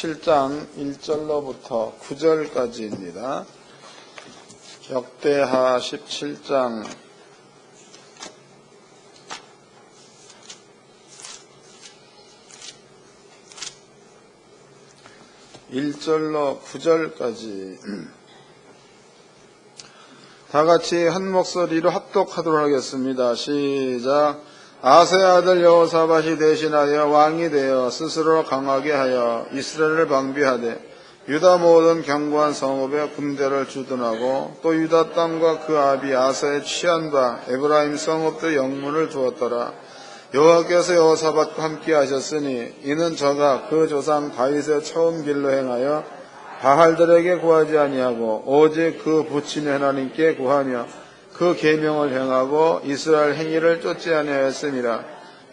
7장 1절로부터 9절까지입니다. 역대하 17장 1절로 9절까지 다같이 한 목소리로 합독하도록 하겠습니다. 시작. 아사의 아들 여호사밧이 대신하여 왕이 되어 스스로 강하게 하여 이스라엘을 방비하되 유다 모든 견고한 성읍에 군대를 주둔하고 또 유다 땅과 그 아비 아사의 취한 바 에브라임 성읍도 영문을 두었더라. 여호와께서 여호사밧과 함께 하셨으니 이는 저가 그 조상 다윗의 처음 길로 행하여 바알들에게 구하지 아니하고 오직 그 부친 하나님께 구하며 그 계명을 행하고 이스라엘 행위를 쫓지 아니하였음이라.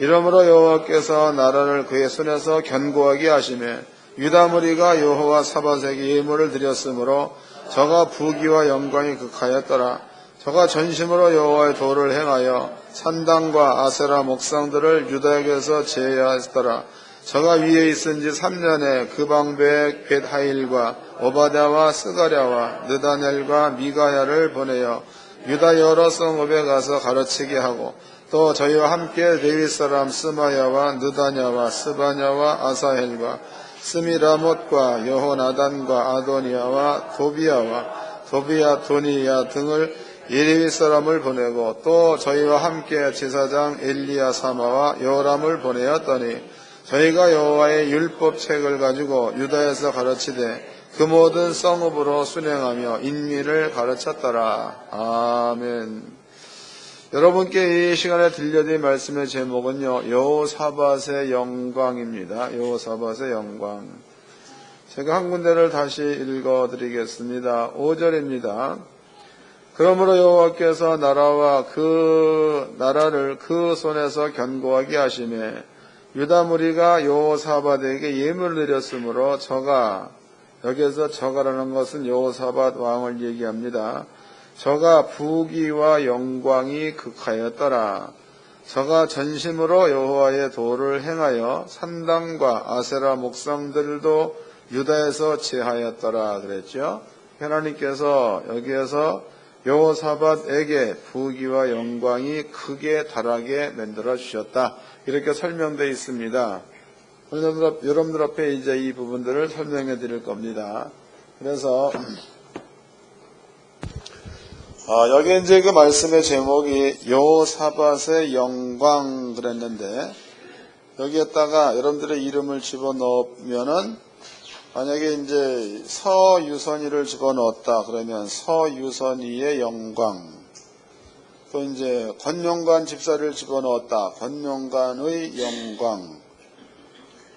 이러므로 여호와께서 나라를 그의 손에서 견고하게 하시매 유다 무리가 여호와 사밧에게 예물을 드렸으므로 저가 부귀와 영광이 극하였더라. 저가 전심으로 여호와의 도를 행하여 산당과 아세라 목상들을 유다에게서 제하였더라. 저가 위에 있은 지 3년에 그 방배에 벳하일과 오바댜와 스가랴와 느다넬과 미가야를 보내어 유다 여러 성읍에 가서 가르치게 하고 또 저희와 함께 레위 사람 스마야와 느다냐와 스바냐와 아사헬과 스미라못과 여호나단과 아도니아와 도비야 도니야 등을 예레위 사람을 보내고 또 저희와 함께 제사장 엘리야사마와 요람을 보내었더니 저희가 여호와의 율법책을 가지고 유다에서 가르치되 그 모든 성읍으로 순행하며 인민을 가르쳤더라. 아멘. 여러분께 이 시간에 들려드릴 말씀의 제목은요, 여호사밧의 영광입니다. 여호사밧의 영광. 제가 한 군데를 다시 읽어드리겠습니다. 5절입니다. 그러므로 여호와께서 나라를 그 손에서 견고하게 하시매 유다 무리가 여호사밧에게 예물을 드렸으므로 여기에서 저가라는 것은 여호사밧 왕을 얘기합니다. 저가 부귀와 영광이 극하였더라. 저가 전심으로 여호와의 도를 행하여 산당과 아세라 목상들도 유다에서 제하였더라 그랬죠. 하나님께서 여기에서 여호사밧에게 부귀와 영광이 크게 달하게 만들어 주셨다. 이렇게 설명되어 있습니다. 여러분들 앞에 이제 이 부분들을 설명해 드릴 겁니다. 그래서 여기 이제 그 말씀의 제목이 여호사밧의 영광 그랬는데 여기에다가 여러분들의 이름을 집어넣으면은 만약에 이제 서유선이를 집어넣었다 그러면 서유선이의 영광, 또 이제 권용관 집사를 집어넣었다 권용관의 영광,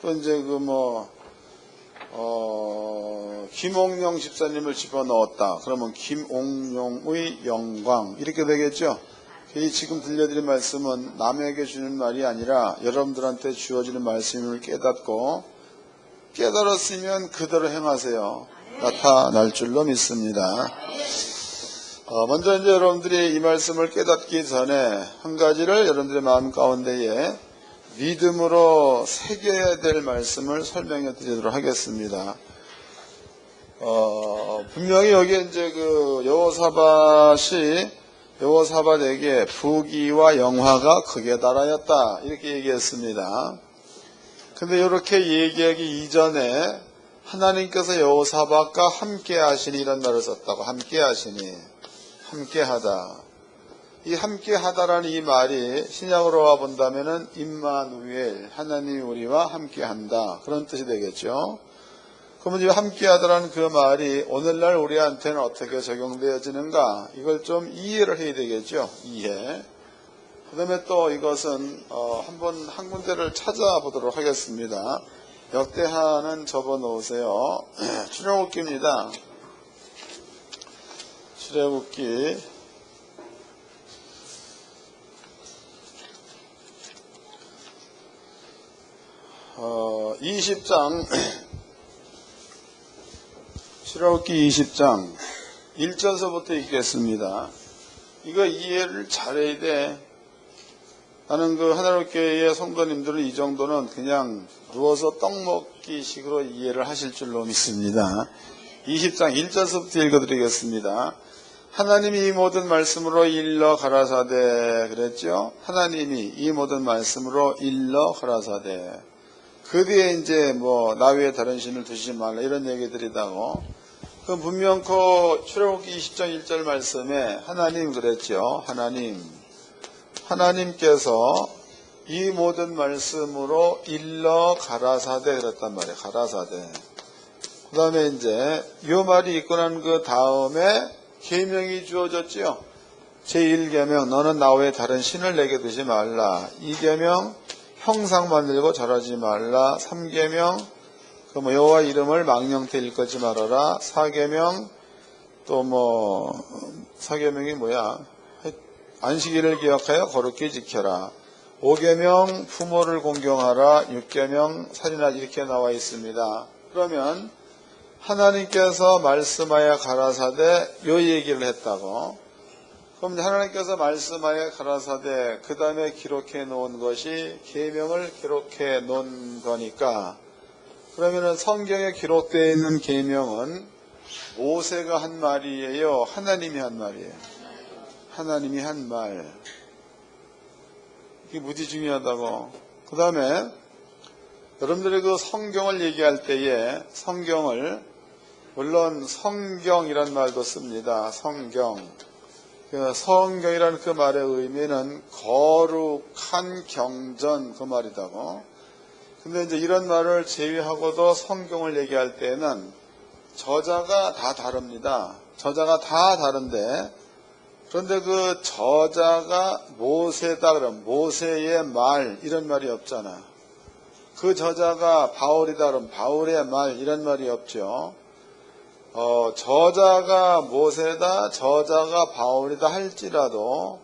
또 이제 김옥룡 집사님을 집어넣었다 그러면 김옥룡의 영광 이렇게 되겠죠. 이 지금 들려드린 말씀은 남에게 주는 말이 아니라 여러분들한테 주어지는 말씀을 깨달았으면 그대로 행하세요. 나타날 줄로 믿습니다. 먼저 이제 여러분들이 이 말씀을 깨닫기 전에 한 가지를 여러분들의 마음 가운데에 믿음으로 새겨야 될 말씀을 설명해 드리도록 하겠습니다. 분명히 여기에 이제 그 여호사밧에게 부귀와 영화가 크게 달하였다 이렇게 얘기했습니다. 근데 이렇게 얘기하기 이전에 하나님께서 여호사밧과 함께 하시니 이런 말을 썼다고. 함께 하시니, 함께 하다. 이 함께 하다라는 이 말이 신약으로 와 본다면은 임마누엘, 하나님이 우리와 함께 한다 그런 뜻이 되겠죠. 그러면 이 함께 하다라는 그 말이 오늘날 우리한테는 어떻게 적용되어지는가 이걸 좀 이해를 해야 되겠죠. 이해. 그 다음에 또 이것은 한번 한 군데를 찾아보도록 하겠습니다. 역대하는 접어놓으세요. 출애굽기입니다. 출애굽기 20장 출애굽기 20장 1절서부터 읽겠습니다. 이거 이해를 잘해야 돼. 나는 그 하나로교회의 성도님들은 이 정도는 그냥 누워서 떡 먹기 식으로 이해를 하실 줄로 믿습니다. 20장 1절부터 읽어드리겠습니다. 하나님이 이 모든 말씀으로 일러 가라사대 그랬죠? 하나님이 이 모든 말씀으로 일러 가라사대. 그 뒤에 이제 나 외에 다른 신을 두시지 말라 이런 얘기들이다고. 그럼 분명 그 출애굽기 20장 1절 말씀에 하나님 그랬죠? 하나님께서 이 모든 말씀으로 일러 가라사대 그랬단 말이에요. 가라사대. 그 다음에 이제 이 말이 있고 난 그 다음에 계명이 주어졌지요. 제1계명 너는 나 외에 다른 신을 내게 두지 말라. 2계명 형상 만들고 절하지 말라. 3계명 여호와 이름을 망령태 일컫지 말아라. 4계명 또 4계명이 뭐야? 안식일을 기억하여 거룩히 지켜라. 5계명 부모를 공경하라. 6계명 살인하지 이렇게 나와 있습니다. 그러면 하나님께서 말씀하여 가라사대 요 얘기를 했다고. 그럼 하나님께서 말씀하여 가라사대 그 다음에 기록해 놓은 것이 계명을 기록해 놓은 거니까 그러면은 성경에 기록되어 있는 계명은 모세가 한 말이에요? 하나님이 한 말이에요? 하나님이 한 말. 이게 무지 중요하다고. 그 다음에 여러분들이 그 성경을 얘기할 때에 성경을 물론 성경이란 말도 씁니다. 성경. 성경이라는 그 말의 의미는 거룩한 경전 그 말이다고. 근데 이제 이런 말을 제외하고도 성경을 얘기할 때는 저자가 다 다릅니다. 저자가 다 다른데 그런데 그 저자가 모세다 그러면 모세의 말 이런 말이 없잖아. 그 저자가 바울이다 그러면 바울의 말 이런 말이 없죠. 저자가 모세다 저자가 바울이다 할지라도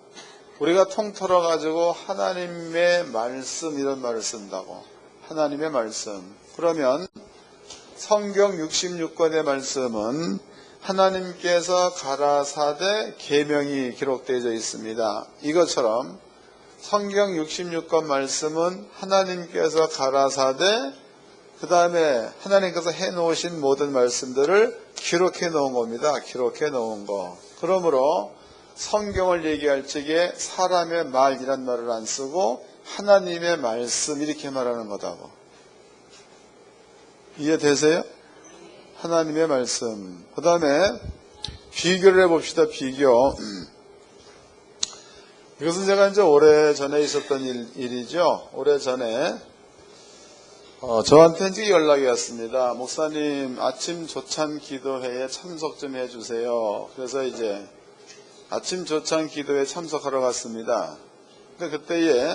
우리가 통틀어 가지고 하나님의 말씀 이런 말을 쓴다고. 하나님의 말씀. 그러면 성경 66권의 말씀은 하나님께서 가라사대 계명이 기록되어 있습니다. 이것처럼 성경 66권 말씀은 하나님께서 가라사대 그 다음에 하나님께서 해놓으신 모든 말씀들을 기록해 놓은 겁니다. 기록해 놓은 거. 그러므로 성경을 얘기할 적에 사람의 말이란 말을 안 쓰고 하나님의 말씀 이렇게 말하는 거다고. 이해되세요? 하나님의 말씀. 그 다음에 비교를 해봅시다. 비교. 이것은 제가 이제 오래전에 있었던 일이죠. 오래전에 저한테 이제 연락이 왔습니다. 목사님 아침 조찬 기도회에 참석 좀 해주세요. 그래서 이제 아침 조찬 기도회에 참석하러 갔습니다. 근데 그때에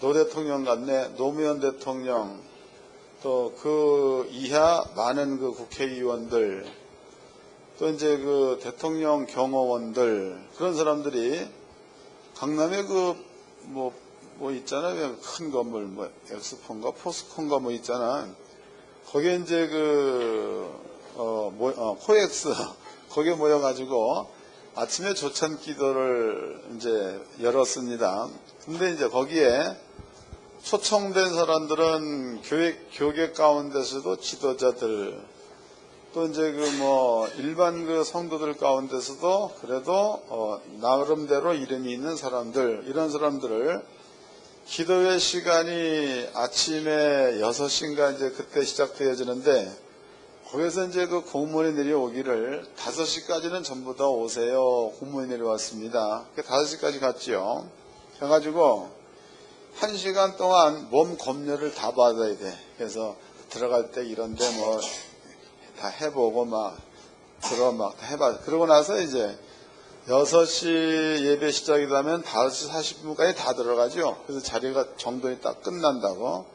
노 대통령 같네. 노무현 대통령 또 그 이하 많은 그 국회의원들 또 이제 그 대통령 경호원들 그런 사람들이 강남에 뭐 있잖아요. 큰 건물, 엑스폰가, 포스콘가 있잖아. 거기에 이제 코엑스, 거기에 모여가지고 아침에 조찬 기도를 이제 열었습니다. 근데 이제 거기에 초청된 사람들은 교계 가운데서도 지도자들, 또 이제 일반 그 성도들 가운데서도 그래도, 나름대로 이름이 있는 사람들, 이런 사람들을 기도회 시간이 아침에 6시인가 이제 그때 시작되어지는데 거기서 이제 그 공무원이 내려오기를 5시까지는 전부 다 오세요. 공무원이 내려왔습니다. 5시까지 갔지요. 그래가지고 1시간 동안 몸 검열을 다 받아야 돼. 그래서 들어갈 때 이런데 다 해보고 다 해봐. 그러고 나서 이제 6시 예배 시작이 되면 5시 40분까지 다 들어가죠. 그래서 자리가 정돈이 딱 끝난다고.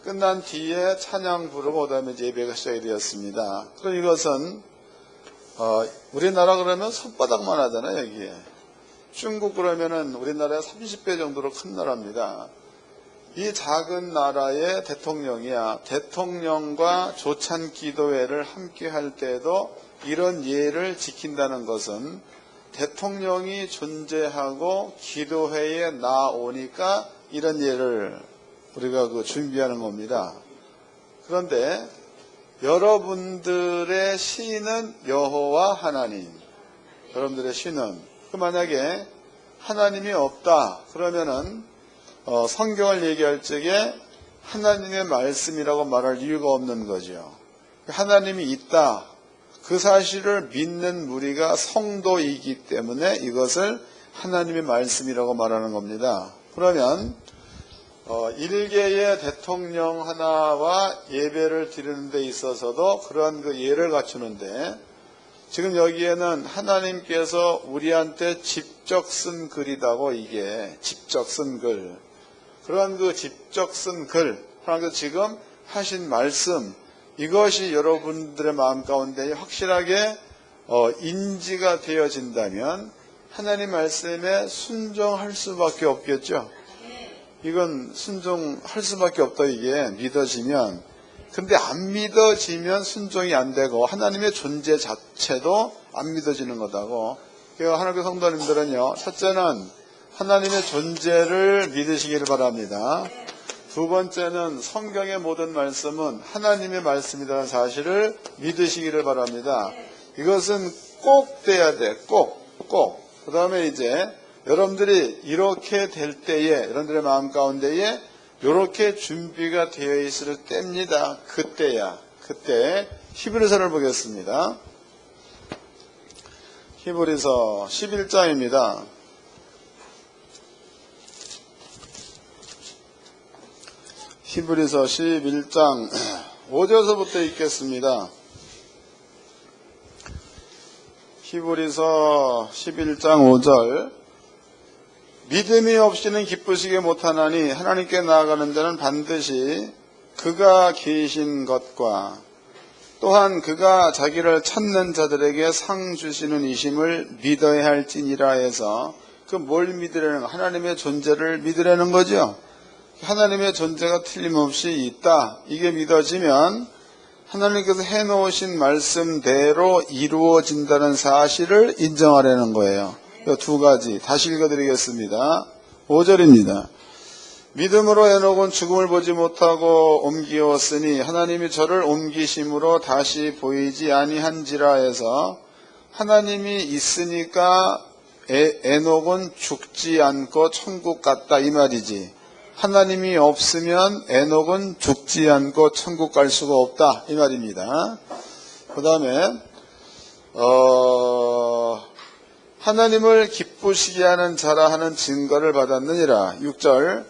끝난 뒤에 찬양 부르고 그다음에 예배가 시작이 되었습니다. 그럼 이것은 우리나라 그러면 손바닥만 하잖아요. 여기에. 중국 그러면은 우리나라의 30배 정도로 큰 나라입니다. 이 작은 나라의 대통령이야. 대통령과 조찬 기도회를 함께 할 때도 이런 예를 지킨다는 것은 대통령이 존재하고 기도회에 나오니까 이런 예를 우리가 준비하는 겁니다. 그런데 여러분들의 신은 여호와 하나님, 여러분들의 신은 만약에 하나님이 없다 그러면은 성경을 얘기할 적에 하나님의 말씀이라고 말할 이유가 없는 거죠. 하나님이 있다, 그 사실을 믿는 무리가 성도이기 때문에 이것을 하나님의 말씀이라고 말하는 겁니다. 그러면 일개의 대통령 하나와 예배를 드리는 데 있어서도 그러한 예를 갖추는데, 지금 여기에는 하나님께서 우리한테 직접 쓴 글이다고, 이게 직접 쓴 글, 그러한 직접 쓴 글, 하나님께서 지금 하신 말씀, 이것이 여러분들의 마음 가운데 확실하게 인지가 되어진다면 하나님 말씀에 순종할 수밖에 없겠죠. 이건 순종할 수밖에 없다, 이게 믿어지면. 근데 안 믿어지면 순종이 안 되고 하나님의 존재 자체도 안 믿어지는 거다고. 그러니까 하나님의 성도님들은요, 첫째는 하나님의 존재를 믿으시기를 바랍니다. 두 번째는 성경의 모든 말씀은 하나님의 말씀이라는 사실을 믿으시기를 바랍니다. 이것은 꼭 돼야 돼. 꼭. 그 다음에 이제 여러분들이 이렇게 될 때에, 여러분들의 마음 가운데에 이렇게 준비가 되어 있을 때입니다. 그때 히브리서를 보겠습니다. 히브리서 11장입니다. 히브리서 11장 5절서부터 읽겠습니다. 히브리서 11장 5절. 믿음이 없이는 기쁘시게 못하나니 하나님께 나아가는 자는 반드시 그가 계신 것과 또한 그가 자기를 찾는 자들에게 상 주시는 이심을 믿어야 할지니라 해서, 뭘 믿으려는, 하나님의 존재를 믿으려는 거죠. 하나님의 존재가 틀림없이 있다, 이게 믿어지면 하나님께서 해놓으신 말씀대로 이루어진다는 사실을 인정하려는 거예요. 두 가지 다시 읽어드리겠습니다. 5절입니다. 믿음으로 에녹은 죽음을 보지 못하고 옮기었으니 하나님이 저를 옮기심으로 다시 보이지 아니한지라 해서, 하나님이 있으니까 에녹은 죽지 않고 천국 갔다, 이 말이지. 하나님이 없으면 에녹은 죽지 않고 천국 갈 수가 없다, 이 말입니다. 그 다음에 하나님을 기쁘시게 하는 자라 하는 증거를 받았느니라. 6절.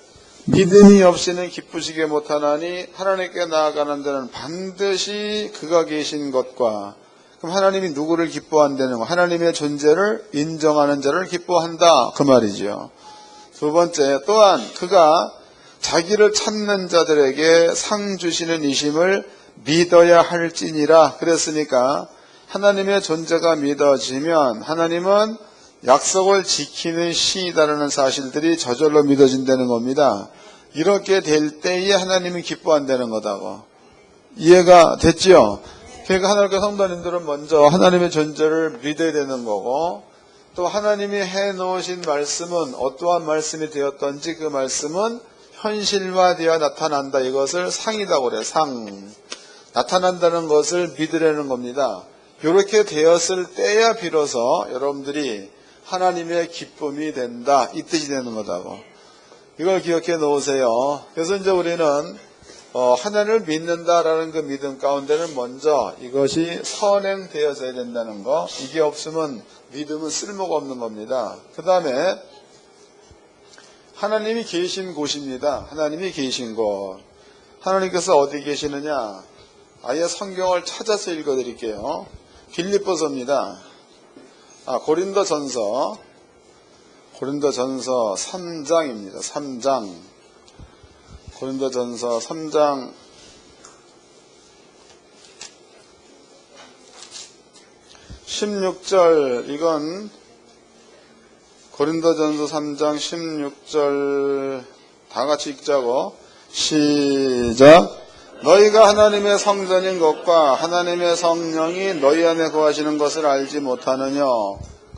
믿음이 없이는 기쁘시게 못하나니 하나님께 나아가는 자는 반드시 그가 계신 것과, 그럼 하나님이 누구를 기뻐한다는 거, 하나님의 존재를 인정하는 자를 기뻐한다, 그 말이죠. 두 번째, 또한 그가 자기를 찾는 자들에게 상 주시는 이심을 믿어야 할지니라. 그랬으니까 하나님의 존재가 믿어지면 하나님은 약속을 지키는 신이다라는 사실들이 저절로 믿어진다는 겁니다. 이렇게 될 때에 하나님이 기뻐한다는 거다고. 이해가 됐죠? 그러니까 하나님께 성도님들은 먼저 하나님의 존재를 믿어야 되는 거고, 또 하나님이 해놓으신 말씀은 어떠한 말씀이 되었던지 그 말씀은 현실화되어 나타난다, 이것을 상이라고 그래요. 상. 나타난다는 것을 믿으려는 겁니다. 이렇게 되었을 때야 비로소 여러분들이 하나님의 기쁨이 된다, 이 뜻이 되는 거다고. 이걸 기억해 놓으세요. 그래서 이제 우리는 하나님을 믿는다라는 그 믿음 가운데는 먼저 이것이 선행되어져야 된다는 거, 이게 없으면 믿음은 쓸모가 없는 겁니다. 그 다음에 하나님이 계신 곳입니다. 하나님이 계신 곳. 하나님께서 어디 계시느냐? 아예 성경을 찾아서 읽어드릴게요. 빌립보서입니다. 고린도전서 3장입니다. 3장. 고린도전서 3장 16절, 이건 고린도전서 3장 16절 다 같이 읽자고. 시작. 너희가 하나님의 성전인 것과 하나님의 성령이 너희 안에 거하시는 것을 알지 못하느냐.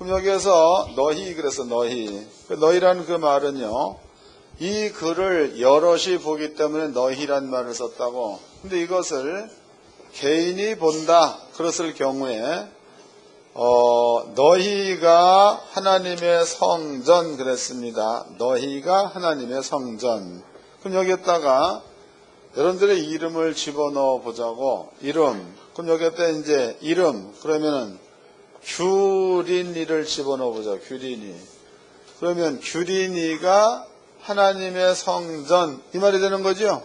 그럼 여기에서 너희 그래서 너희. 너희라는 그 말은요. 이 글을 여럿이 보기 때문에 너희란 말을 썼다고. 근데 이것을 개인이 본다. 그랬을 경우에 너희가 하나님의 성전 그랬습니다. 너희가 하나님의 성전. 그럼 여기에다가 여러분들의 이름을 집어넣어 보자고. 이름. 그럼 여기에다 이제 이름. 그러면은 규린이를 집어넣어 보자. 규린이. 그러면 규린이가 하나님의 성전. 이 말이 되는 거죠?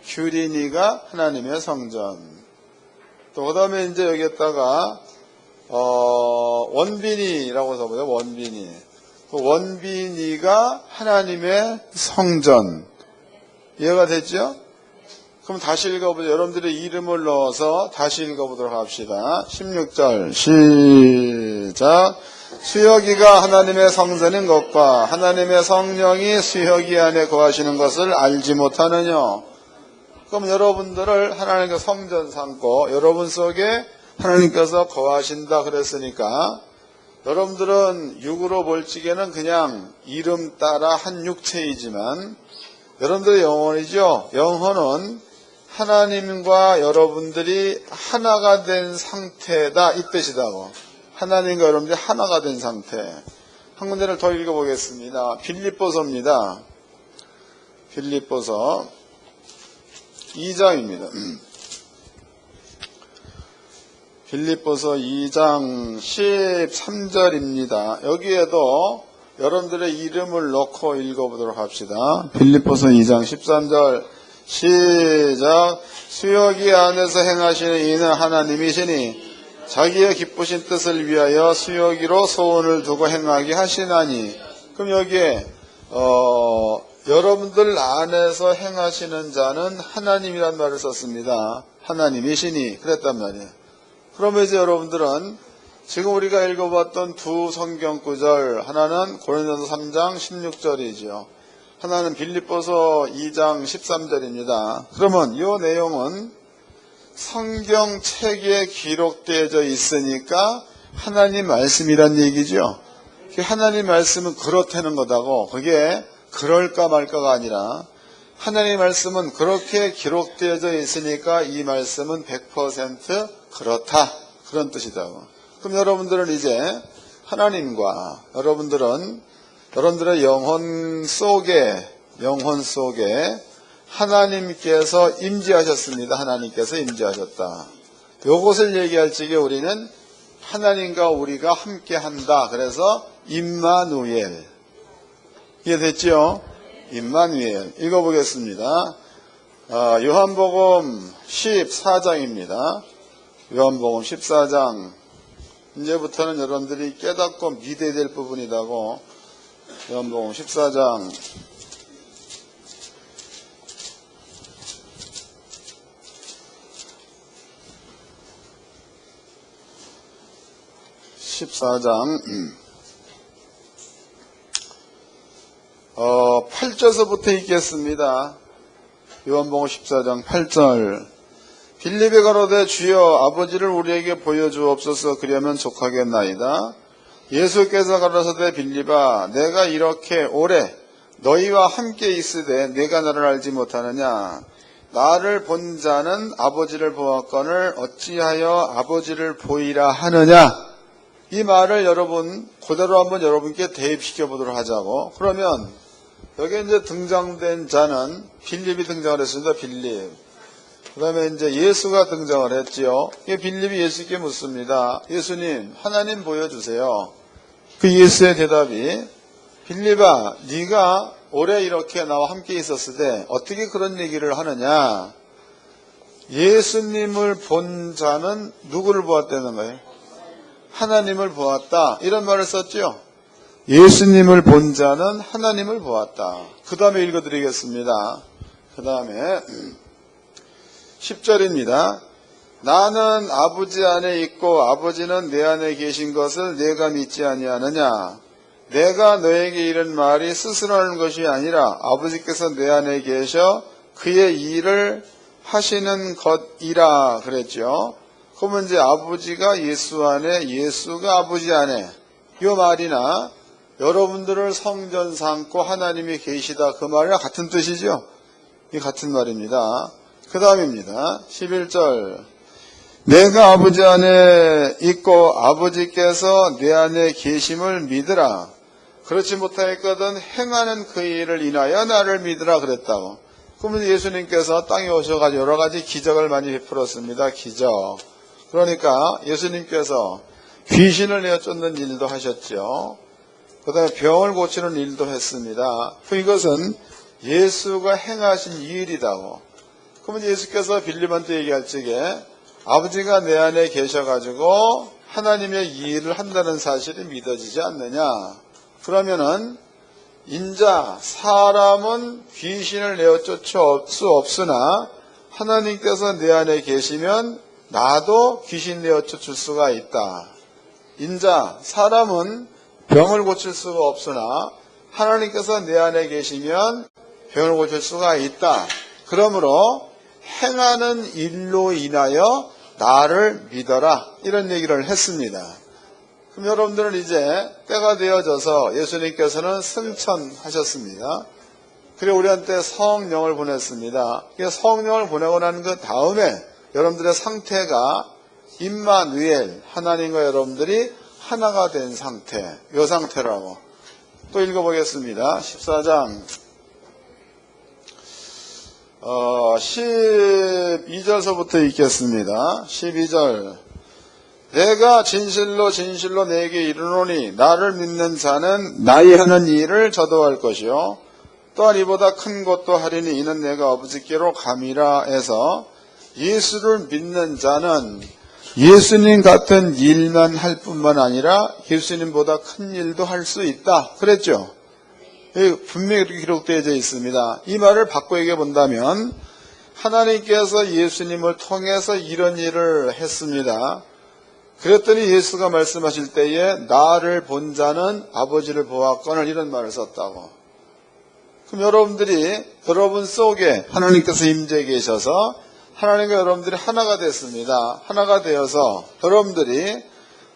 규린이가 하나님의 성전. 또 그 다음에 이제 여기에다가 원빈이라고 써보자. 원빈이. 원빈이가 하나님의 성전. 이해가 됐죠? 그럼 다시 읽어보죠. 여러분들의 이름을 넣어서 다시 읽어보도록 합시다. 16절 시작. 수여기가 하나님의 성전인 것과 하나님의 성령이 수여기 안에 거하시는 것을 알지 못하느냐. 그럼 여러분들을 하나님의 성전 삼고 여러분 속에 하나님께서 거하신다 그랬으니까 여러분들은 육으로 볼 적에는 그냥 이름 따라 한 육체이지만 여러분들의 영혼이죠. 영혼은 하나님과 여러분들이 하나가 된 상태다 이 뜻이다고. 하나님과 여러분들이 하나가 된 상태. 한 군데를 더 읽어보겠습니다. 빌립보서입니다. 빌립보서 2장입니다. 빌립보서 2장 13절입니다. 여기에도 여러분들의 이름을 넣고 읽어보도록 합시다. 빌립보서 2장 13절 시작. 수여기 안에서 행하시는 이는 하나님이시니 자기의 기쁘신 뜻을 위하여 수여기로 소원을 두고 행하게 하시나니. 그럼 여기에 여러분들 안에서 행하시는 자는 하나님이란 말을 썼습니다. 하나님이시니 그랬단 말이에요. 그러면 이제 여러분들은 지금 우리가 읽어봤던 두 성경 구절, 하나는 고린도서 3장 16절이죠. 하나는 빌립보서 2장 13절입니다. 그러면 이 내용은 성경책에 기록되어져 있으니까 하나님 말씀이란 얘기죠. 하나님 말씀은 그렇다는 거다고. 그게 그럴까 말까가 아니라 하나님 말씀은 그렇게 기록되어져 있으니까 이 말씀은 100% 그렇다. 그런 뜻이다고. 그럼 여러분들은 이제 하나님과 여러분들의 영혼 속에 하나님께서 임재하셨습니다. 하나님께서 임재하셨다. 이것을 얘기할 적에 우리는 하나님과 우리가 함께 한다. 그래서 임마누엘. 이해됐죠? 임마누엘. 읽어보겠습니다. 요한복음 14장입니다. 요한복음 14장. 이제부터는 여러분들이 깨닫고 믿어야 될 부분이라고. 요한복음 14장. (14장) 8절서부터 읽겠습니다. 요한복음 14장 8절. 빌립이 가로되 주여 아버지를 우리에게 보여주옵소서 그려면 족하겠나이다. 예수께서 가라사대 빌립아 내가 이렇게 오래 너희와 함께 있으되 내가 나를 알지 못하느냐. 나를 본 자는 아버지를 보았거늘 어찌하여 아버지를 보이라 하느냐. 이 말을 여러분 그대로 한번 여러분께 대입시켜 보도록 하자고. 그러면 여기 이제 등장된 자는 빌립이 등장을 했습니다. 빌립. 그 다음에 이제 예수가 등장을 했지요. 빌립이 예수께 묻습니다. 예수님, 하나님 보여주세요. 그 예수의 대답이 빌립아, 네가 오래 이렇게 나와 함께 있었을 때 어떻게 그런 얘기를 하느냐. 예수님을 본 자는 누구를 보았다는 거예요? 하나님을 보았다. 이런 말을 썼죠. 예수님을 본 자는 하나님을 보았다. 그 다음에 읽어드리겠습니다. 그 다음에 10절입니다. 나는 아버지 안에 있고 아버지는 내 안에 계신 것을 내가 믿지 아니하느냐. 내가 너에게 이른 말이 스스로 하는 것이 아니라 아버지께서 내 안에 계셔 그의 일을 하시는 것이라 그랬죠. 그러면 이제 아버지가 예수 안에, 예수가 아버지 안에. 이 말이나 여러분들을 성전 삼고 하나님이 계시다 그 말이랑 같은 뜻이죠. 이 같은 말입니다. 그 다음입니다. 11절. 내가 아버지 안에 있고 아버지께서 내 안에 계심을 믿으라. 그렇지 못하였거든 행하는 그 일을 인하여 나를 믿으라 그랬다고. 그러면 예수님께서 땅에 오셔가지고 여러 가지 기적을 많이 베풀었습니다. 기적. 그러니까 예수님께서 귀신을 내어 쫓는 일도 하셨죠. 그 다음에 병을 고치는 일도 했습니다. 이것은 예수가 행하신 일이다고. 그러면 예수께서 빌립한테 얘기할 적에 아버지가 내 안에 계셔가지고 하나님의 일을 한다는 사실이 믿어지지 않느냐. 그러면은 인자 사람은 귀신을 내어 쫓을 수 없으나 하나님께서 내 안에 계시면 나도 귀신 내어 쫓을 수가 있다. 인자 사람은 병을 고칠 수가 없으나 하나님께서 내 안에 계시면 병을 고칠 수가 있다. 그러므로 행하는 일로 인하여 나를 믿어라. 이런 얘기를 했습니다. 그럼 여러분들은 이제 때가 되어져서 예수님께서는 승천하셨습니다. 그리고 우리한테 성령을 보냈습니다. 성령을 보내고 난 그 다음에 여러분들의 상태가 임마누엘, 하나님과 여러분들이 하나가 된 상태, 이 상태라고. 또 읽어보겠습니다. 14장 12절서부터 읽겠습니다. 12절. 내가 진실로 진실로 내게 이르노니 나를 믿는 자는 나의 하는 일을 저도 할 것이요 또한 이보다 큰 것도 하리니 이는 내가 아버지께로 감이라 해서 예수를 믿는 자는 예수님 같은 일만 할 뿐만 아니라 예수님보다 큰 일도 할 수 있다 그랬죠. 분명히 이렇게 기록되어 있습니다. 이 말을 바꿔 얘기해 본다면 하나님께서 예수님을 통해서 이런 일을 했습니다. 그랬더니 예수가 말씀하실 때에 나를 본 자는 아버지를 보았거늘 이런 말을 썼다고. 그럼 여러분들이 여러분 속에 하나님께서 임재해 계셔서 하나님과 여러분들이 하나가 됐습니다. 하나가 되어서 여러분들이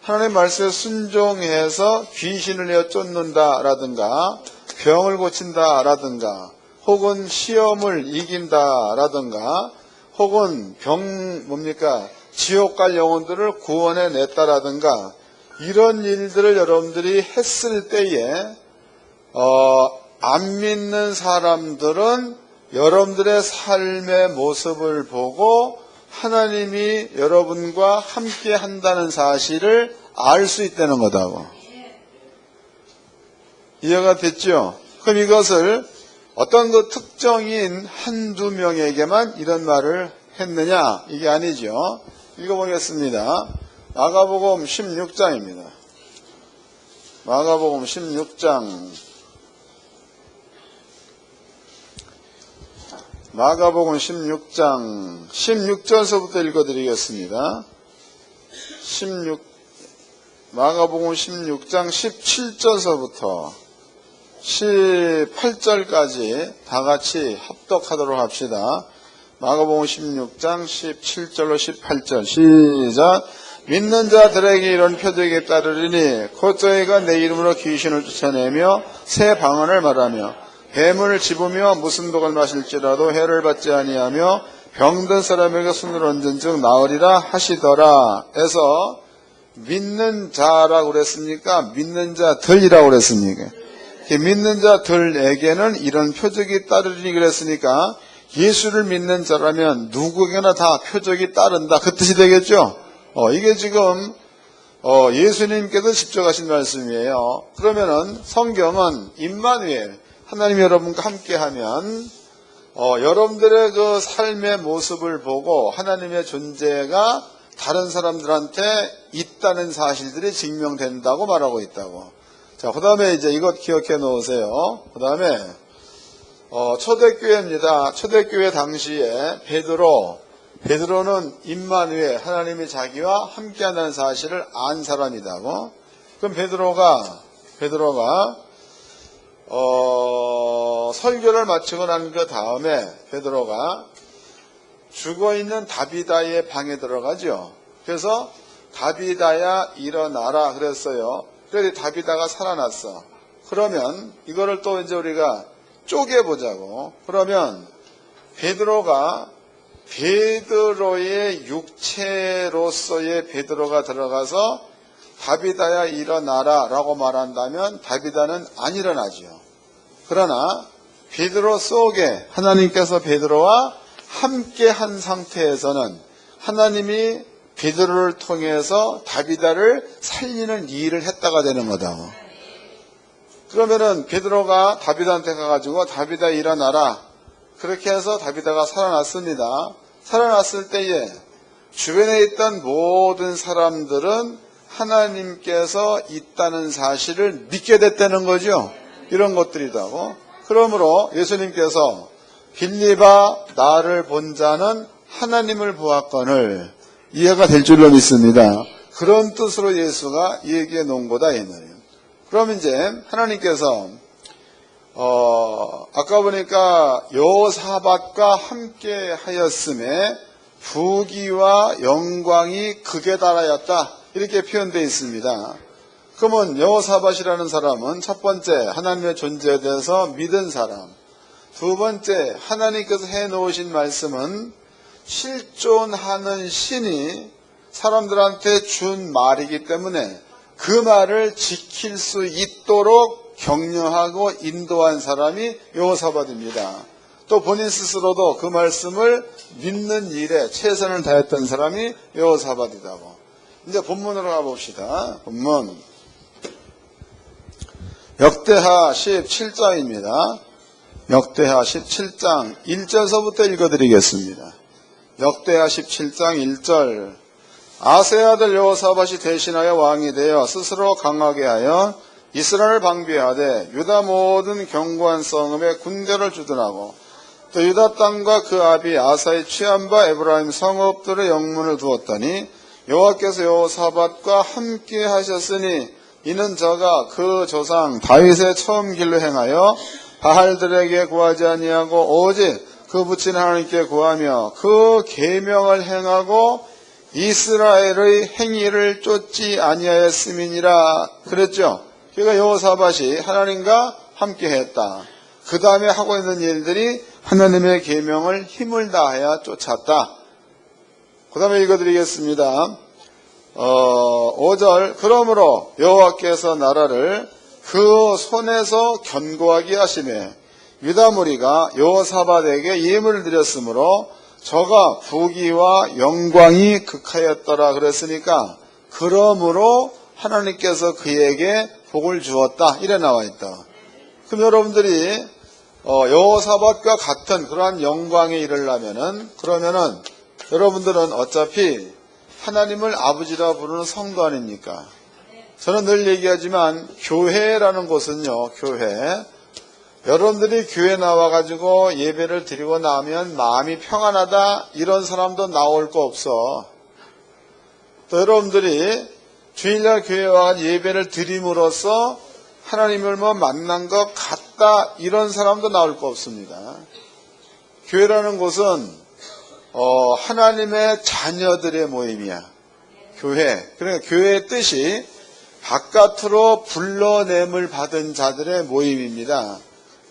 하나님 말씀에 순종해서 귀신을 내어 쫓는다라든가 병을 고친다라든가 혹은 시험을 이긴다라든가 혹은 지옥 갈 영혼들을 구원해 냈다라든가 이런 일들을 여러분들이 했을 때에 안 믿는 사람들은 여러분들의 삶의 모습을 보고 하나님이 여러분과 함께 한다는 사실을 알 수 있다는 거다고. 이해가 됐죠? 그럼 이것을 어떤 그 특정인 한두 명에게만 이런 말을 했느냐? 이게 아니죠. 읽어보겠습니다. 마가복음 16장입니다. 마가복음 16장. 마가복음 16장 16절서부터 읽어드리겠습니다. 마가복음 16장 17절서부터 18절까지 다 같이 합독하도록 합시다. 마가복음 16장 17절로 18절 시작. 믿는 자들에게 이런 표적이 따르리니 곧 저희가 내 이름으로 귀신을 쫓아내며 새 방언을 말하며 뱀을 집으며 무슨 독을 마실지라도 해를 받지 아니하며 병든 사람에게 손을 얹은 즉 나으리라 하시더라. 해서 믿는 자라고 그랬습니까? 믿는 자들이라고 그랬습니까? 믿는 자들에게는 이런 표적이 따르리니 그랬으니까 예수를 믿는 자라면 누구에게나 다 표적이 따른다 그 뜻이 되겠죠. 이게 지금 예수님께서 직접 하신 말씀이에요. 그러면은 성경은 임마누엘 하나님 여러분과 함께하면 여러분들의 그 삶의 모습을 보고 하나님의 존재가 다른 사람들한테 있다는 사실들이 증명된다고 말하고 있다고. 자, 그 다음에 이제 이것 기억해 놓으세요. 그 다음에 초대교회입니다. 초대교회 당시에 베드로는 임마누엘 하나님이 자기와 함께한다는 사실을 안 사람이다고. 그럼 베드로가 설교를 마치고 난 그 다음에 베드로가 죽어있는 다비다의 방에 들어가죠. 그래서 다비다야 일어나라 그랬어요. 그래도 다비다가 살아났어. 그러면 이거를 또 이제 우리가 쪼개보자고. 그러면 베드로가 베드로의 육체로서의 베드로가 들어가서 다비다야 일어나라 라고 말한다면 다비다는 안 일어나지요. 그러나 베드로 속에 하나님께서 베드로와 함께 한 상태에서는 하나님이 베드로를 통해서 다비다를 살리는 일을 했다가 되는 거다. 그러면은 베드로가 다비다한테 가가지고 다비다 일어나라. 그렇게 해서 다비다가 살아났습니다. 살아났을 때에 주변에 있던 모든 사람들은 하나님께서 있다는 사실을 믿게 됐다는 거죠. 이런 것들이다고. 그러므로 예수님께서 빌립아 나를 본 자는 하나님을 보았거늘 이해가 될 줄로 믿습니다. 그런 뜻으로 예수가 얘기해 놓은 거다 이 말이에요. 그럼 이제 하나님께서 아까 보니까 여호사밧과 함께 하였음에 부귀와 영광이 극에 달하였다 이렇게 표현되어 있습니다. 그러면 여호사밧이라는 사람은 첫 번째 하나님의 존재에 대해서 믿은 사람, 두 번째 하나님께서 해놓으신 말씀은 실존하는 신이 사람들한테 준 말이기 때문에 그 말을 지킬 수 있도록 격려하고 인도한 사람이 여호사밧입니다. 또 본인 스스로도 그 말씀을 믿는 일에 최선을 다했던 사람이 여호사밧이라고. 이제 본문으로 가봅시다. 본문 역대하 17장입니다. 역대하 17장 1절서부터 읽어드리겠습니다. 역대하 17장 1절 아세 아들 여호사밧이 대신하여 왕이 되어 스스로 강하게 하여 이스라엘을 방비하되 유다 모든 견고한 성읍에 군대를 주둔하고 또 유다 땅과 그 아비 아사의 취한 바 에브라임 성읍들의 영문을 두었더니 여호와께서 여호사밧과 함께 하셨으니 이는 저가 그 조상 다윗의 처음 길로 행하여 바알들에게 구하지 아니하고 오직 그 붙인 하나님께 구하며 그 계명을 행하고 이스라엘의 행위를 쫓지 아니하였음이니라 그랬죠. 그러니까 여호사밧이 하나님과 함께 했다. 그 다음에 하고 있는 일들이 하나님의 계명을 힘을 다하여 쫓았다. 그 다음에 읽어드리겠습니다. 5절 그러므로 여호와께서 나라를 그 손에서 견고하게 하시매 유다 무리가 여호사밧에게 예물을 드렸으므로 저가 부귀와 영광이 극하였더라 그랬으니까 그러므로 하나님께서 그에게 복을 주었다 이래 나와 있다. 그럼 여러분들이 여호사밧과 같은 그러한 영광에 이르려면은 그러면은 여러분들은 어차피 하나님을 아버지라 부르는 성도 아닙니까? 저는 늘 얘기하지만 교회라는 곳은요, 교회. 여러분들이 교회 나와가지고 예배를 드리고 나면 마음이 평안하다 이런 사람도 나올 거 없어. 또 여러분들이 주일날 교회에 와서 예배를 드림으로써 하나님을 만난 것 같다 이런 사람도 나올 거 없습니다. 교회라는 곳은 하나님의 자녀들의 모임이야. 교회. 그러니까 교회의 뜻이 바깥으로 불러냄을 받은 자들의 모임입니다.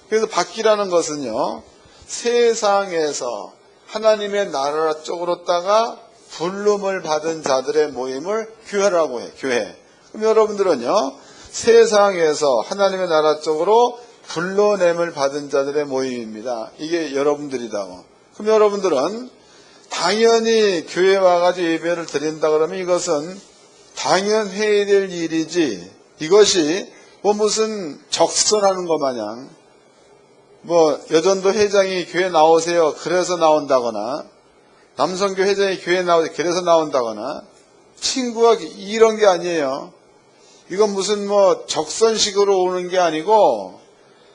그래서 밖이라는 것은요, 세상에서 하나님의 나라 쪽으로다가 부름을 받은 자들의 모임을 교회라고 해, 교회. 그럼 여러분들은요, 세상에서 하나님의 나라 쪽으로 불러냄을 받은 자들의 모임입니다. 이게 여러분들이다고. 그럼 여러분들은 당연히 교회에 와가지고 예배를 드린다 그러면 이것은 당연해야 될 일이지, 이것이 무슨 적선하는 것 마냥, 여전도 회장이 교회 나오세요. 그래서 나온다거나, 남성교 회장이 교회 나오세요. 그래서 나온다거나, 친구가 이런 게 아니에요. 이건 무슨 적선식으로 오는 게 아니고,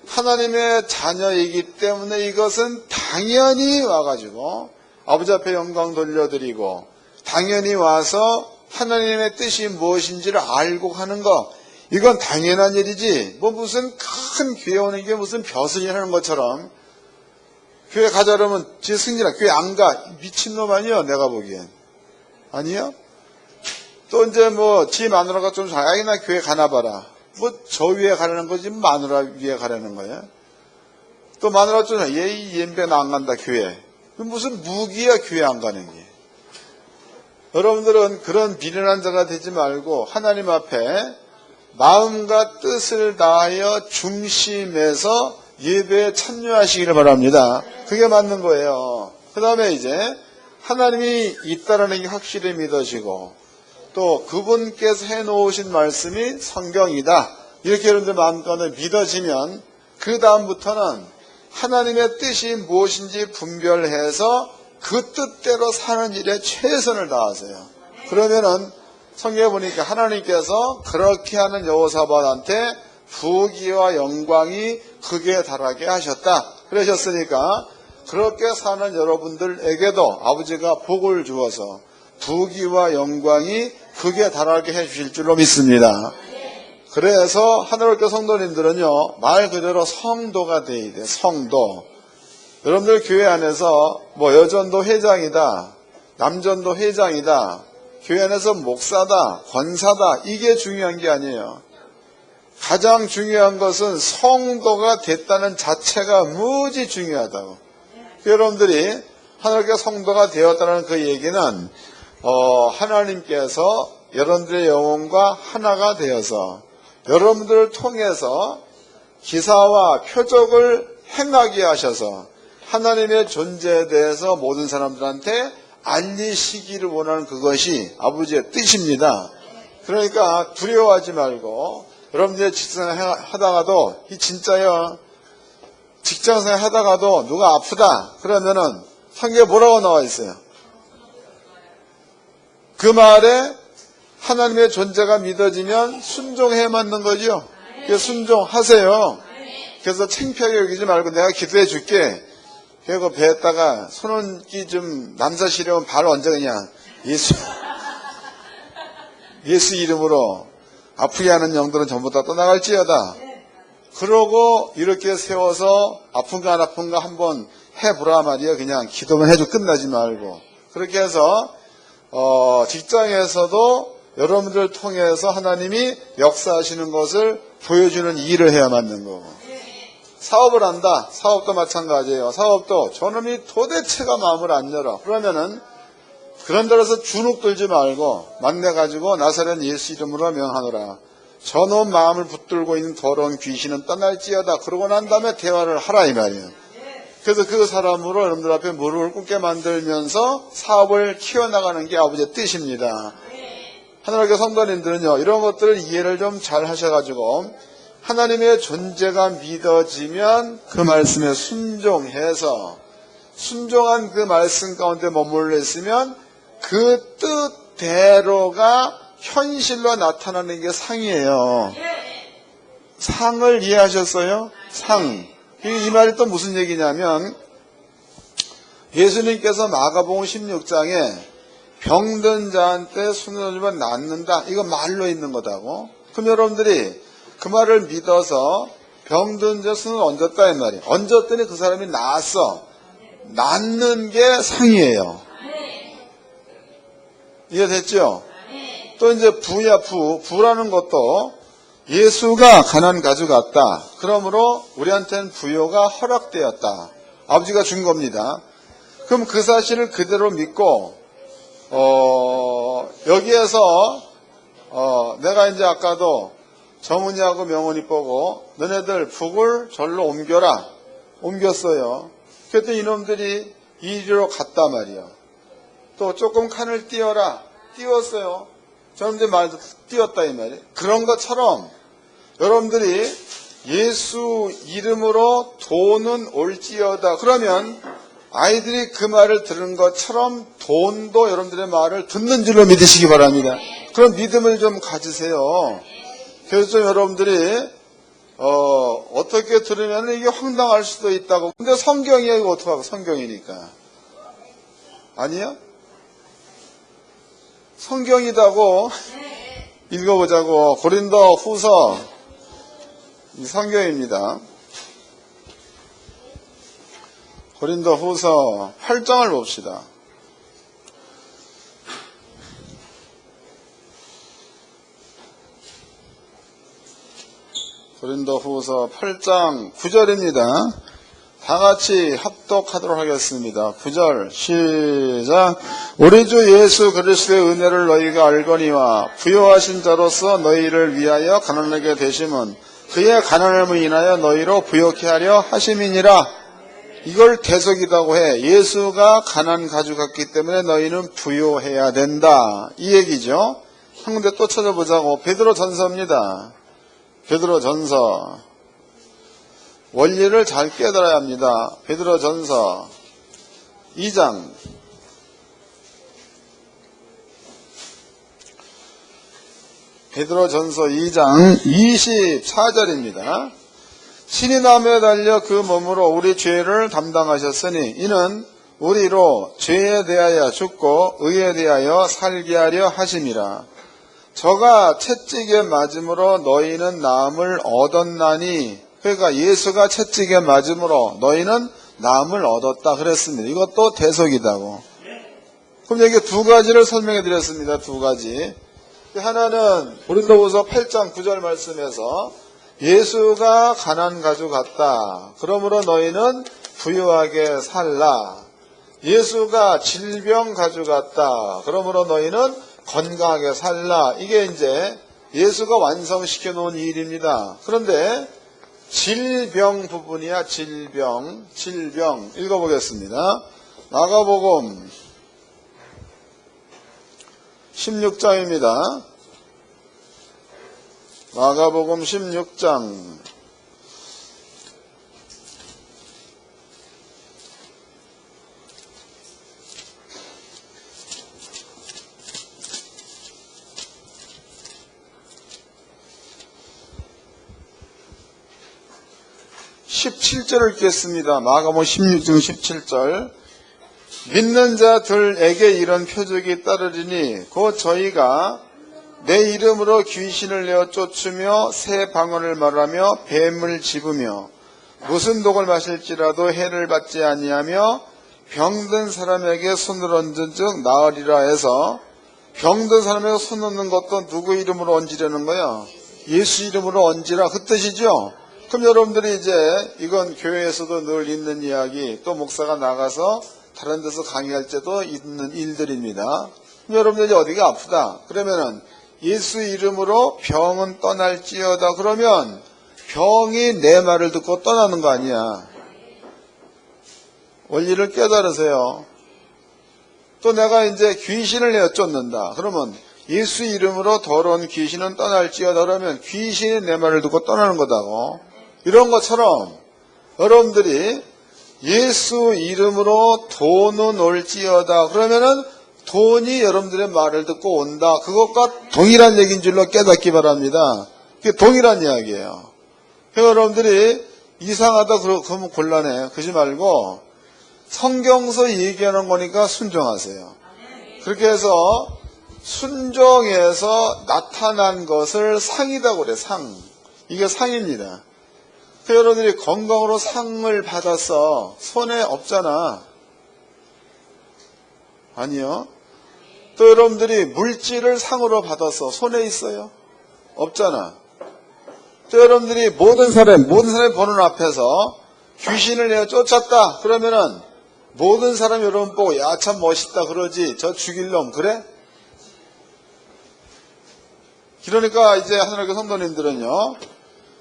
하나님의 자녀이기 때문에 이것은 당연히 와가지고, 아버지 앞에 영광 돌려드리고, 당연히 와서 하나님의 뜻이 무엇인지를 알고 하는 것, 이건 당연한 일이지, 무슨 큰 교회 오는 게 무슨 벼슬이 하는 것처럼, 교회 가자 그러면, 지 승진아, 교회 안 가. 미친놈 아니요, 내가 보기엔. 아니요? 또 이제 뭐 지 마누라가 좀 자기나 교회 가나 봐라. 뭐 저 위에 가려는 거지 마누라 위에 가려는 거야. 또 마누라 좀 얘 연배는 안 간다 교회. 무슨 무기야 교회 안 가는 게. 여러분들은 그런 미련한 자가 되지 말고 하나님 앞에 마음과 뜻을 다하여 중심에서 예배에 참여하시기를 바랍니다. 그게 맞는 거예요. 그 다음에 이제 하나님이 있다라는 게 확실히 믿어지고 또 그분께서 해놓으신 말씀이 성경이다. 이렇게 여러분들 마음가운데 믿어지면 그 다음부터는 하나님의 뜻이 무엇인지 분별해서 그 뜻대로 사는 일에 최선을 다하세요. 그러면은 성경에 보니까 하나님께서 그렇게 하는 여호사밧한테 부귀와 영광이 극에 달하게 하셨다. 그러셨으니까 그렇게 사는 여러분들에게도 아버지가 복을 주어서 부귀와 영광이 극에 달하게 해주실 줄로 믿습니다. 그래서 하늘학교 성도님들은요, 말 그대로 성도가 돼야 돼요. 성도. 여러분들 교회 안에서 뭐 여전도 회장이다, 남전도 회장이다, 교회 안에서 목사다, 권사다, 이게 중요한 게 아니에요. 가장 중요한 것은 성도가 됐다는 자체가 무지 중요하다고. 여러분들이 하나님께 성도가 되었다는 그 얘기는 하나님께서 여러분들의 영혼과 하나가 되어서 여러분들을 통해서 기사와 표적을 행하게 하셔서 하나님의 존재에 대해서 모든 사람들한테 알리시기를 원하는 그것이 아버지의 뜻입니다. 그러니까 두려워하지 말고 여러분들의 직장생활 하다가도 이 진짜요. 직장생활 하다가도 누가 아프다 그러면은 성경에 뭐라고 나와 있어요? 그 말에 하나님의 존재가 믿어지면 순종해 맞는 거죠. 순종하세요. 그래서 창피하게 여기지 말고 내가 기도해 줄게. 그리고 배에다가 손은기 좀 남사시려면 발 얹어 그냥 예수 이름으로 아프게 하는 영들은 전부 다 떠나갈지어다. 그러고 이렇게 세워서 아픈가 안 아픈가 한번 해보라 말이야. 그냥 기도만 해도 끝나지 말고. 그렇게 해서 직장에서도 여러분들을 통해서 하나님이 역사하시는 것을 보여주는 일을 해야 맞는 거고. 사업을 한다. 사업도 마찬가지예요. 사업도 저놈이 도대체가 마음을 안 열어. 그러면은 그런 데라서 주눅 들지 말고 만나가지고 나사렛 예수 이름으로 명하노라. 저놈 마음을 붙들고 있는 더러운 귀신은 떠날지어다. 그러고 난 다음에 대화를 하라 이 말이에요. 그래서 그 사람으로 여러분들 앞에 무릎을 꿇게 만들면서 사업을 키워나가는 게 아버지의 뜻입니다. 하나님의 성도님들은요, 이런 것들을 이해를 좀 잘 하셔가지고 하나님의 존재가 믿어지면 그 말씀에 순종해서 순종한 그 말씀 가운데 머물러 있으면 그 뜻대로가 현실로 나타나는 게 상이에요. 상을 이해하셨어요? 상. 이 말이 또 무슨 얘기냐면 예수님께서 마가복음 16장에 병든 자한테 손을 얹으면 낫는다. 이거 말로 있는 거다고. 그럼 여러분들이 그 말을 믿어서 병든 자 손을 얹었다 이 말이에요. 얹었더니 그 사람이 나았어. 낫는 게 상이에요. 이해됐죠? 또 이제 부야 부라는 것도 예수가 가난 가져갔다. 그러므로 우리한테는 부요가 허락되었다. 아버지가 준 겁니다. 그럼 그 사실을 그대로 믿고 여기에서 내가 이제 아까도 정은이하고 명은이 보고 너네들 북을 절로 옮겨라. 옮겼어요. 그랬더니 이놈들이 이리로 갔단 말이야. 또 조금 칸을 띄워라. 띄웠어요. 저놈들 말도 띄웠다 이 말이에요. 그런 것처럼 여러분들이 예수 이름으로 돈은 올지어다. 그러면 아이들이 그 말을 들은 것처럼 돈도 여러분들의 말을 듣는 줄로 믿으시기 바랍니다. 그런 믿음을 좀 가지세요. 그래서 좀 여러분들이 어떻게 들으면 이게 황당할 수도 있다고. 근데 성경이야 이거 어떡하고 성경이니까. 아니요? 성경이다고. 읽어보자고. 고린도 후서 이 성경입니다. 고린도 후서 8장을 봅시다. 고린도후서 8장 9절입니다. 다 같이 합독하도록 하겠습니다. 9절 시작. 우리 주 예수 그리스도의 은혜를 너희가 알거니와 부요하신 자로서 너희를 위하여 가난하게 되심은 그의 가난함을 인하여 너희로 부요케 하려 하심이니라. 이걸 대속이라고 해. 예수가 가난 가져갔기 때문에 너희는 부요해야 된다, 이 얘기죠. 한 군데 또 찾아보자고. 베드로전서입니다. 베드로전서. 원리를 잘 깨달아야 합니다. 베드로전서 2장 베드로전서 2장 24절입니다. 친히 나무에 달려 그 몸으로 우리 죄를 담당하셨으니 이는 우리로 죄에 대하여 죽고 의에 대하여 살게 하려 하심이라. 저가 채찍에 맞음으로 너희는 나음을 얻었나니, 그러니까 예수가 채찍에 맞음으로 너희는 나음을 얻었다 그랬습니다. 이것도 대속이다고. 그럼 여기 두 가지를 설명해 드렸습니다. 두 가지. 하나는 고린도후서 8장 9절 말씀에서 예수가 가난 가져갔다, 그러므로 너희는 부유하게 살라. 예수가 질병 가져갔다, 그러므로 너희는 건강하게 살라. 이게 이제 예수가 완성시켜 놓은 일입니다. 그런데 질병 부분이야. 질병 읽어보겠습니다. 마가복음 16장입니다. 마가복음 16장 17절을 읽겠습니다. 마가복음 16장 17절. 믿는 자들에게 이런 표적이 따르리니 곧 저희가 내 이름으로 귀신을 내어 쫓으며 새 방언을 말하며 뱀을 집으며 무슨 독을 마실지라도 해를 받지 아니하며 병든 사람에게 손을 얹은 즉 나으리라 해서, 병든 사람에게 손 얹는 것도 누구 이름으로 얹으려는 거야? 예수 이름으로 얹으라, 그 뜻이죠. 그럼 여러분들이 이제 이건 교회에서도 늘 있는 이야기, 또 목사가 나가서 다른 데서 강의할 때도 있는 일들입니다. 그럼 여러분들이 어디가 아프다 그러면은 예수 이름으로 병은 떠날지어다 그러면 병이 내 말을 듣고 떠나는 거 아니야. 원리를 깨달으세요. 또 내가 이제 귀신을 내어 쫓는다 그러면 예수 이름으로 더러운 귀신은 떠날지어다 그러면 귀신이 내 말을 듣고 떠나는 거다고. 이런 것처럼 여러분들이 예수 이름으로 돈은 올지어다 그러면은 돈이 여러분들의 말을 듣고 온다. 그것과 동일한 얘기인 줄로 깨닫기 바랍니다. 그게 동일한 이야기예요. 여러분들이 이상하다 그러면 곤란해. 그러지 말고 성경서 얘기하는 거니까 순종하세요. 그렇게 해서 순종해서 나타난 것을 상이라고 그래. 상. 이게 상입니다. 여러분들이 건강으로 상을 받았어. 손에 없잖아. 아니요. 또 여러분들이 물질을 상으로 받았어. 손에 있어요? 없잖아. 또 여러분들이 모든 사람이 보는 앞에서 귀신을 내어 쫓았다 그러면은 모든 사람이 여러분 보고 야 참 멋있다 그러지. 저 죽일 놈 그래? 그러니까 이제 하나님께 성도님들은요,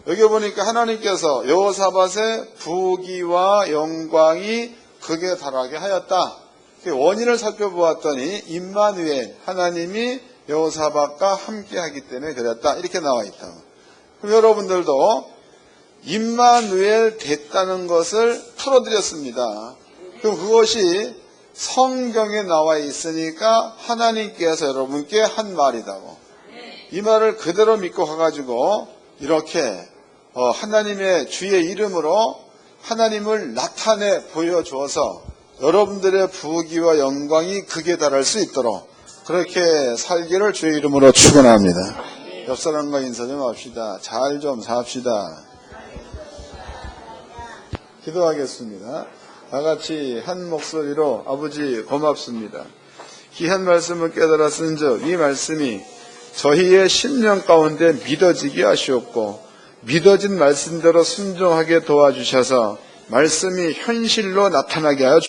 여기 보니까 하나님께서 여호사밧의 부귀와 영광이 극에 달하게 하였다. 원인을 살펴보았더니 임마누엘, 하나님이 여호사밧과 함께하기 때문에 그랬다. 이렇게 나와 있다. 그럼 여러분들도 임마누엘 됐다는 것을 풀어드렸습니다. 그럼 그것이 성경에 나와 있으니까 하나님께서 여러분께 한 말이다고. 이 말을 그대로 믿고 가가지고 이렇게 하나님의 주의 이름으로 하나님을 나타내 보여주어서 여러분들의 부귀와 영광이 극에 달할 수 있도록 그렇게 살기를 주의 이름으로 축원합니다. 옆 사람과 인사 좀 합시다. 잘 좀 삽시다. 기도하겠습니다. 다 같이 한 목소리로 아버지 고맙습니다. 귀한 말씀을 깨달아 쓴 즉 이 말씀이 저희의 심령 가운데 믿어지게 하시옵고 믿어진 말씀대로 순종하게 도와주셔서 말씀이 현실로 나타나게 하여